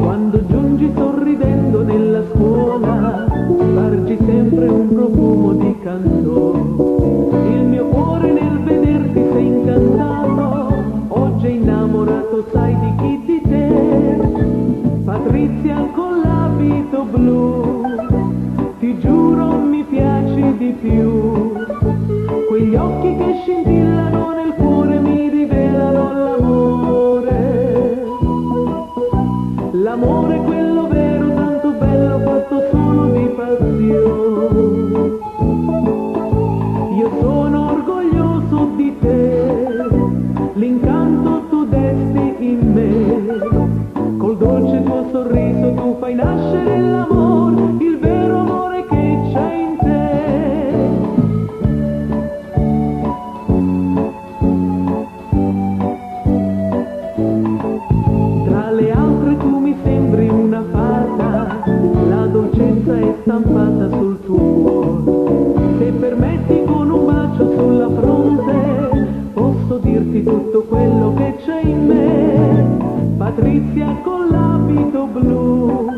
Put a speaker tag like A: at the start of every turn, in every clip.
A: Quando giungi sorridendo nella scuola, spargi sempre un profumo di candore. Il mio cuore nel vederti sei incantato, oggi è innamorato, sai di chi? Di te. Patrizia con l'abito blu, ti giuro mi piaci di più. Quegli occhi che scintillano nel cuore mi rivelano l'amore. L'amore quello vero, tanto bello, fatto solo di passione. Io sono orgoglioso di te, l'incanto tu desti in me. Col dolce tuo sorriso tu fai nascere l'amore, il vero amore che c'è in te. Tra le altre tu mi sembri una fata, la dolcezza è stampata sul tuo cuore. Se permetti con un bacio sulla fronte, posso dirti tutto quello che c'è in me. Patrizia con l'abito blu,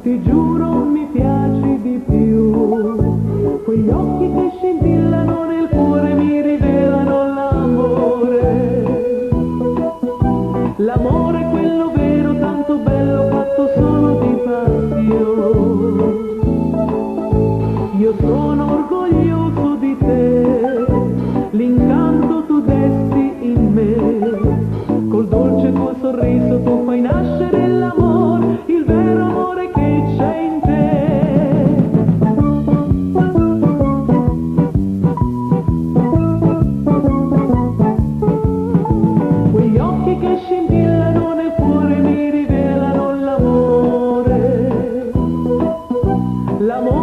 A: ti giuro mi piaci di più. Quegli occhi che scintillano nel cuore mi rivelano l'amore. L'amore quello vero, tanto bello, fatto solo di passione. Io sono orgoglioso di te, l'incanto tu desti in me. Col dolce tuo sorriso tu fai nascere l'amore, il vero amore che c'è in te. Quegli occhi che scintillano nel cuore mi rivelano l'amore. L'amore